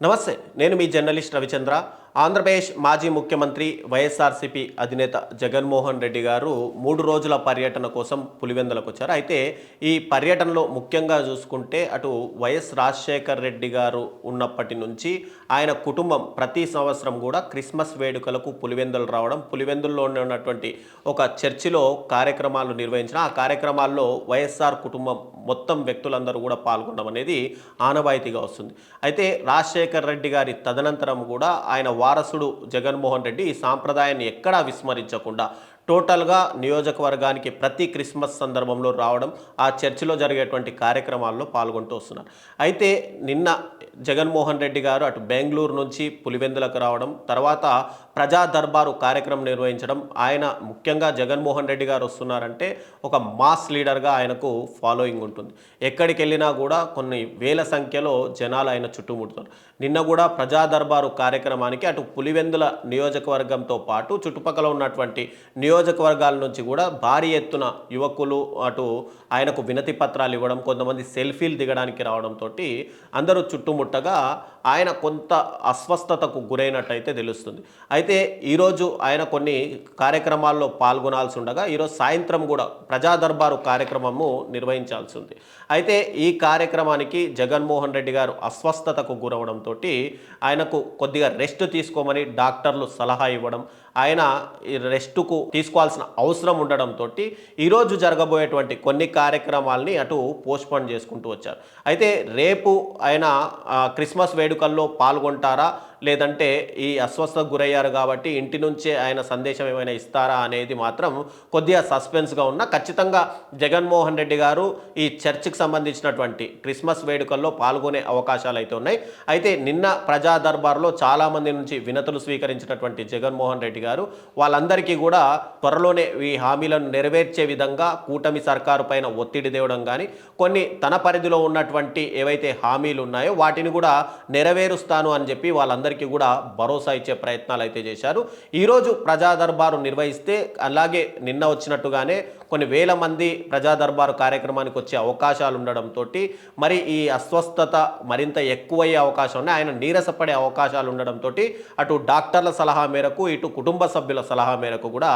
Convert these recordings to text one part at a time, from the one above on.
నమస్తే, నేను మీ జర్నలిస్ట్ రవిచంద్ర. ఆంధ్రప్రదేశ్ మాజీ ముఖ్యమంత్రి వైఎస్ఆర్సీపీ అధినేత జగన్మోహన్ రెడ్డి గారు 3 రోజుల పర్యటన కోసం పులివెందులకు వచ్చారు. అయితే ఈ పర్యటనలో ముఖ్యంగా చూసుకుంటే అటు వైఎస్ రాజశేఖర్ రెడ్డి గారు ఉన్నప్పటి నుంచి ఆయన కుటుంబం ప్రతి సంవత్సరం కూడా క్రిస్మస్ వేడుకలకు పులివెందులు రావడం, పులివెందుల్లోనే ఉన్నటువంటి ఒక చర్చిలో కార్యక్రమాలు నిర్వహించిన ఆ కార్యక్రమాల్లో వైఎస్ఆర్ కుటుంబం మొత్తం వ్యక్తులందరూ కూడా పాల్గొనడం అనేది ఆనవాయితీగా వస్తుంది. అయితే రాజశేఖర్ రెడ్డి గారి తదనంతరం కూడా ఆయన వారసుడు జగన్మోహన్ రెడ్డి ఈ సాంప్రదాయాన్ని ఎక్కడా విస్మరించకుండా టోటల్గా నియోజకవర్గానికి ప్రతి క్రిస్మస్ సందర్భంలో రావడం, ఆ చర్చిలో జరిగేటువంటి కార్యక్రమాల్లో పాల్గొంటూ వస్తున్నారు. అయితే నిన్న జగన్మోహన్ రెడ్డి గారు అటు బెంగళూరు నుంచి పులివెందులకు రావడం, తర్వాత ప్రజా దర్బారు కార్యక్రమం నిర్వహించడం. ఆయన ముఖ్యంగా జగన్మోహన్ రెడ్డి గారు వస్తున్నారంటే ఒక మాస్ లీడర్గా ఆయనకు ఫాలోయింగ్ ఉంటుంది. ఎక్కడికి వెళ్ళినా కూడా కొన్ని వేల సంఖ్యలో జనాలు ఆయన చుట్టుముడుతారు. నిన్న కూడా ప్రజా దర్బారు కార్యక్రమానికి అటు పులివెందుల నియోజకవర్గంతో పాటు చుట్టుపక్కల ఉన్నటువంటి నియోజకవర్గాల నుంచి కూడా భారీ ఎత్తున యువకులు అటు ఆయనకు వినతి పత్రాలు ఇవ్వడం, కొంతమంది సెల్ఫీలు దిగడానికి రావడంతో అందరూ చుట్టుముట్టగా ఆయన కొంత అస్వస్థతకు గురైనట్టయితే తెలుస్తుంది. అయితే ఈరోజు ఆయన కొన్ని కార్యక్రమాల్లో పాల్గొనాల్సి ఉండగా ఈరోజు సాయంత్రం కూడా ప్రజా దర్బారు కార్యక్రమము నిర్వహించాల్సి ఉంది. అయితే ఈ కార్యక్రమానికి జగన్మోహన్ రెడ్డి గారు అస్వస్థతకు గురవడంతో ఆయనకు కొద్దిగా రెస్ట్ తీసుకోమని డాక్టర్లు సలహా ఇవ్వడం, ఆయన ఈ రెస్టుకు తీసుకోవాల్సిన అవసరం ఉండడంతో ఈరోజు జరగబోయేటువంటి కొన్ని కార్యక్రమాలని అటు పోస్ట్పోన్ చేసుకుంటూ వచ్చారు. అయితే రేపు ఆయన క్రిస్మస్ వేడుకల్లో పాల్గొంటారా, లేదంటే ఈ అస్వస్థతకు గురయ్యారు కాబట్టి ఇంటి నుంచే ఆయన సందేశం ఏమైనా ఇస్తారా అనేది మాత్రం కొద్దిగా సస్పెన్స్గా ఉన్న, ఖచ్చితంగా జగన్మోహన్ రెడ్డి గారు ఈ చర్చికి సంబంధించినటువంటి క్రిస్మస్ వేడుకల్లో పాల్గొనే అవకాశాలు అయితే ఉన్నాయి. అయితే నిన్న ప్రజా దర్బార్లో చాలామంది నుంచి వినతులు స్వీకరించినటువంటి జగన్మోహన్ రెడ్డి గారు వాళ్ళందరికీ కూడా త్వరలోనే ఈ హామీలను నెరవేర్చే విధంగా కూటమి సర్కారు పైన ఒత్తిడి తేవడం కానీ, కొన్ని తన పరిధిలో ఉన్నటువంటి ఏవైతే హామీలు ఉన్నాయో వాటిని కూడా నెరవేరుస్తాను అని చెప్పి వాళ్ళందరికీ కూడా భరోసా ఇచ్చే ప్రయత్నాలు అయితే చేశారు. ఈరోజు ప్రజా దర్బారు నిర్వహిస్తే అలాగే నిన్న వచ్చినట్టుగానే కొన్ని వేల మంది ప్రజా దర్బారు కార్యక్రమానికి వచ్చే అవకాశాలు ఉండడంతో మరి ఈ అస్వస్థత మరింత ఎక్కువయ్యే అవకాశం ఉన్నాయి. ఆయన నీరసపడే అవకాశాలు ఉండడంతో అటు డాక్టర్ల సలహా మేరకు ఇటు కుటుంబ సభ్యుల సలహా మేరకు కూడా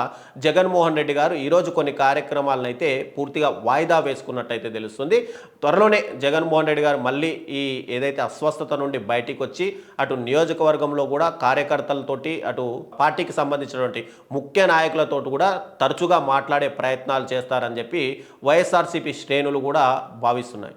జగన్మోహన్ రెడ్డి గారు ఈరోజు కొన్ని కార్యక్రమాలను అయితే పూర్తిగా వాయిదా వేసుకున్నట్టయితే తెలుస్తుంది. త్వరలోనే జగన్మోహన్ రెడ్డి గారు మళ్ళీ ఈ ఏదైతే అస్వస్థత నుండి బయటికి వచ్చి అటు నియోజకవర్గంలో కూడా కార్యకర్తలతోటి అటు పార్టీకి సంబంధించినటువంటి ముఖ్య నాయకులతో కూడా తరచుగా మాట్లాడే ప్రయత్నాలు చేస్తారని చెప్పి వైఎస్ఆర్సీపీ శ్రేణులు కూడా భావిస్తున్నాయి.